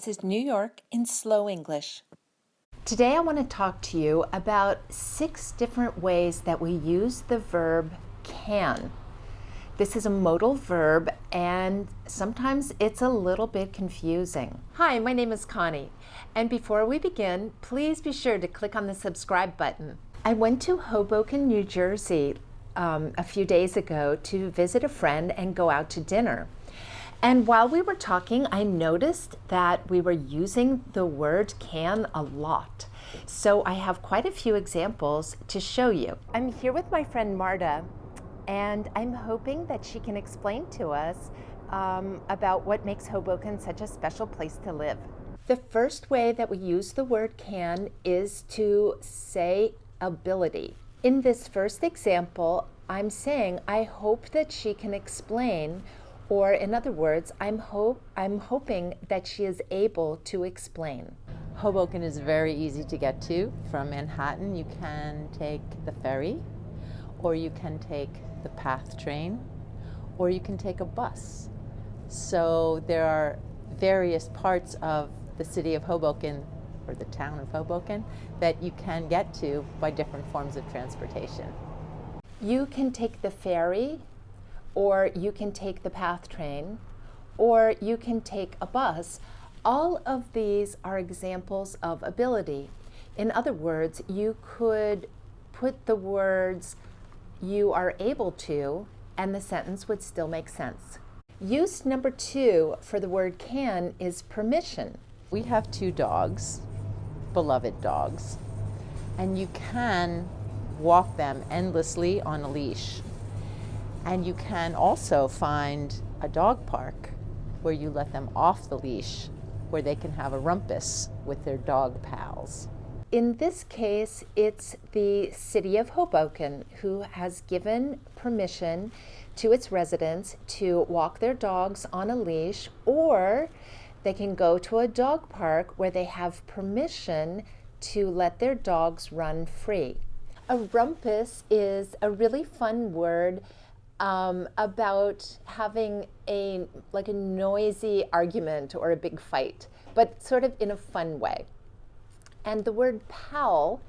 This is New York in slow English. Today I want to talk to you about 6 different ways that we use the verb can. This is a modal verb and sometimes it's a little bit confusing. Hi, my name is Connie, and before we begin, please be sure to click on the subscribe button. I went to Hoboken, New Jersey a few days ago to visit a friend and go out to dinner. And while we were talking, I noticed that we were using the word can a lot. So I have quite a few examples to show you. I'm here with my friend Marta, and I'm hoping that she can explain to us about what makes Hoboken such a special place to live. The first way that we use the word can is to say ability. In this first example, I'm saying, I hope that she can explain, or in other words, I'm hoping that she is able to explain. Hoboken is very easy to get to. From Manhattan, you can take the ferry, or you can take the PATH train, or you can take a bus. So there are various parts of the city of Hoboken, or the town of Hoboken, that you can get to by different forms of transportation. You can take the ferry, or you can take the PATH train, or you can take a bus. All of these are examples of ability. In other words, you could put the words you are able to, and the sentence would still make sense. Use number 2 for the word can is permission. We have 2 dogs, beloved dogs, and you can walk them endlessly on a leash. And you can also find a dog park where you let them off the leash, where they can have a rumpus with their dog pals. In this case, it's the city of Hoboken who has given permission to its residents to walk their dogs on a leash, or they can go to a dog park where they have permission to let their dogs run free. A rumpus is a really fun word about having a noisy argument or a big fight, but sort of in a fun way. And the word pal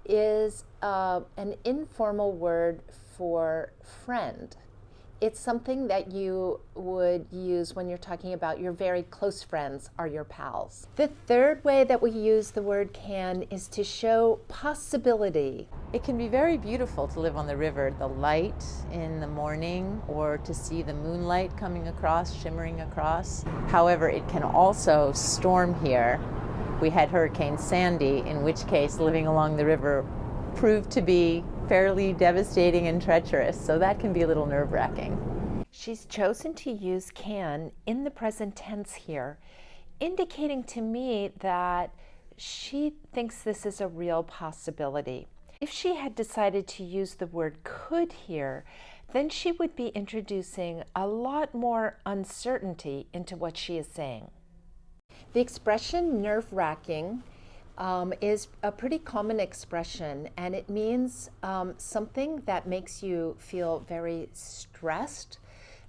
is an informal word for friend. It's something that you would use when you're talking about your very close friends are your pals. The third way that we use the word can is to show possibility. It can be very beautiful to live on the river, the light in the morning, or to see the moonlight coming across, shimmering across. However, it can also storm here. We had Hurricane Sandy, in which case living along the river proved to be fairly devastating and treacherous, so that can be a little nerve-wracking. She's chosen to use can in the present tense here, indicating to me that she thinks this is a real possibility. If she had decided to use the word could here, then she would be introducing a lot more uncertainty into what she is saying. The expression nerve-wracking is a pretty common expression, and it means something that makes you feel very stressed,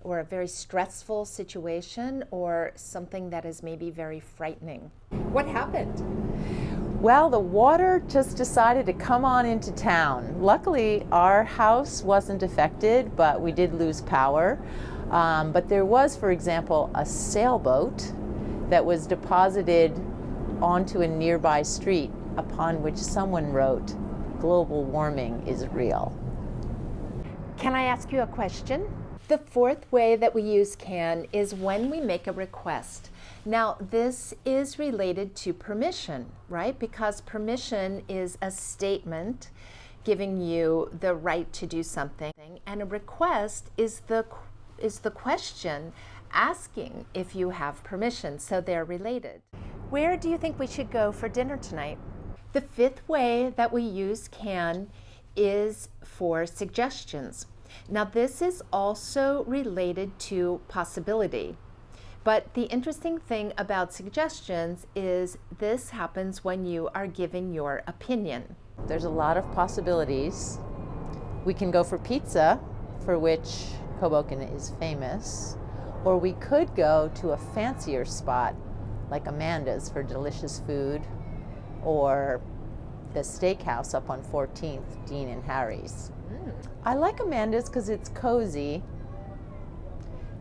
or a very stressful situation, or something that is maybe very frightening. What happened? Well, the water just decided to come on into town. Luckily, our house wasn't affected, but we did lose power. But there was, for example, a sailboat that was deposited onto a nearby street, upon which someone wrote, "Global warming is real." Can I ask you a question? The fourth way that we use can is when we make a request. Now, this is related to permission, right? Because permission is a statement giving you the right to do something, and a request is the question asking if you have permission, so they're related. Where do you think we should go for dinner tonight? The fifth way that we use can is for suggestions. Now, this is also related to possibility. But the interesting thing about suggestions is this happens when you are giving your opinion. There's a lot of possibilities. We can go for pizza, for which Hoboken is famous, or we could go to a fancier spot like Amanda's for delicious food, or the steakhouse up on 14th, Dean and Harry's. I like Amanda's because it's cozy.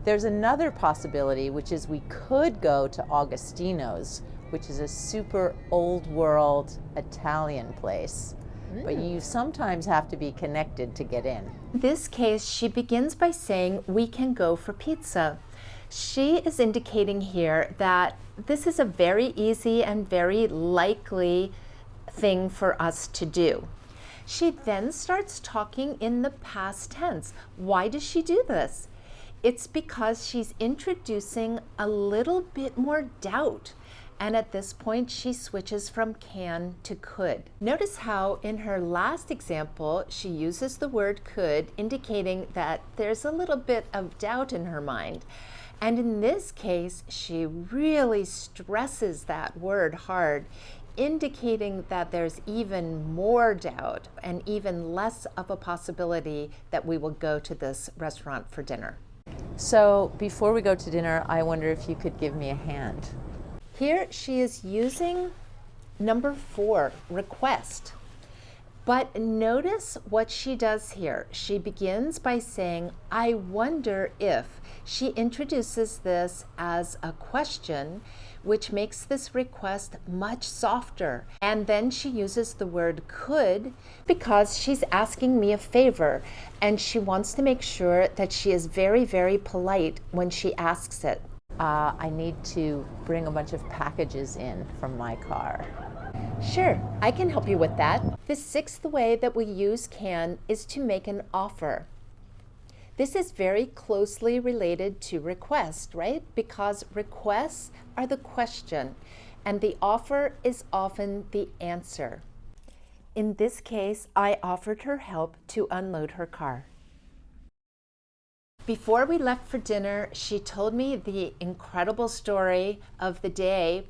There's another possibility, which is we could go to Augustino's, which is a super old world Italian place. But you sometimes have to be connected to get in. In this case, she begins by saying, we can go for pizza. She is indicating here that this is a very easy and very likely thing for us to do. She then starts talking in the past tense. Why does she do this? It's because she's introducing a little bit more doubt. And at this point, she switches from can to could. Notice how in her last example, she uses the word could, indicating that there's a little bit of doubt in her mind. And in this case, she really stresses that word hard, indicating that there's even more doubt and even less of a possibility that we will go to this restaurant for dinner. So before we go to dinner, I wonder if you could give me a hand. Here she is using number 4, request. But notice what she does here. She begins by saying, I wonder if. She introduces this as a question, which makes this request much softer. And then she uses the word could because she's asking me a favor, and she wants to make sure that she is very, very polite when she asks it. I need to bring a bunch of packages in from my car. Sure, I can help you with that. The 6th way that we use can is to make an offer. This is very closely related to request, right? Because requests are the question and the offer is often the answer. In this case, I offered her help to unload her car. Before we left for dinner, she told me the incredible story of the day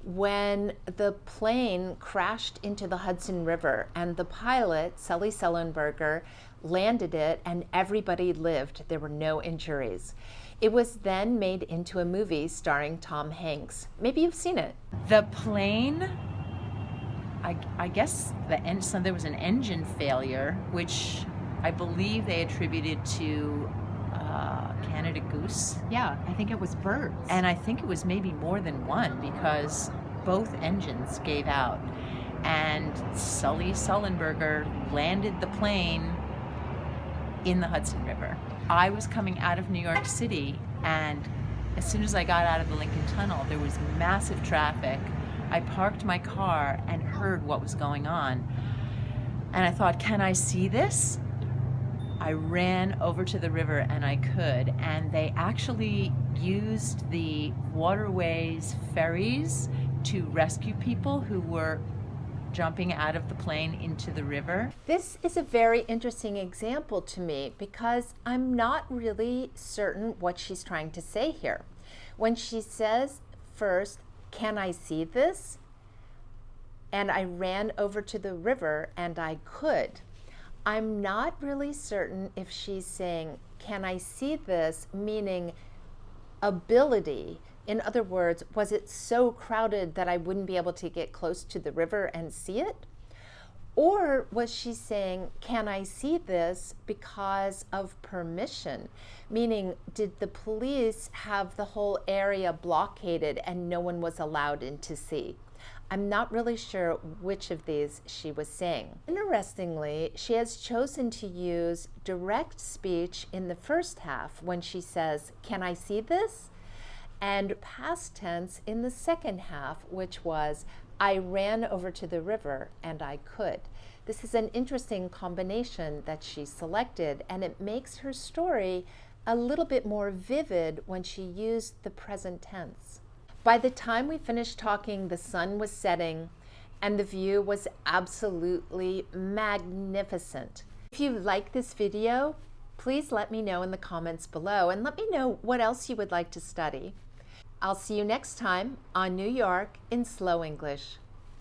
when the plane crashed into the Hudson River and the pilot, Sully Sullenberger, landed it and everybody lived. There were no injuries. It was then made into a movie starring Tom Hanks. Maybe you've seen it. The plane, I guess so there was an engine failure, which I believe they attributed to Canada Goose. Yeah, I think it was birds. And I think it was maybe more than one because both engines gave out. And Sully Sullenberger landed the plane in the Hudson River. I was coming out of New York City, and as soon as I got out of the Lincoln Tunnel, there was massive traffic. I parked my car and heard what was going on. And I thought, can I see this? I ran over to the river and I could, and they actually used the waterways ferries to rescue people who were jumping out of the plane into the river. This is a very interesting example to me because I'm not really certain what she's trying to say here. When she says first, can I see this? And I ran over to the river and I could. I'm not really certain if she's saying, can I see this, meaning ability. In other words, was it so crowded that I wouldn't be able to get close to the river and see it? Or was she saying, can I see this because of permission? Meaning, did the police have the whole area blockaded and no one was allowed in to see? I'm not really sure which of these she was saying. Interestingly, she has chosen to use direct speech in the first half when she says, can I see this? And past tense in the second half, which was, I ran over to the river and I could. This is an interesting combination that she selected, and it makes her story a little bit more vivid when she used the present tense. By the time we finished talking, the sun was setting and the view was absolutely magnificent. If you like this video, please let me know in the comments below and let me know what else you would like to study. I'll see you next time on New York in Slow English.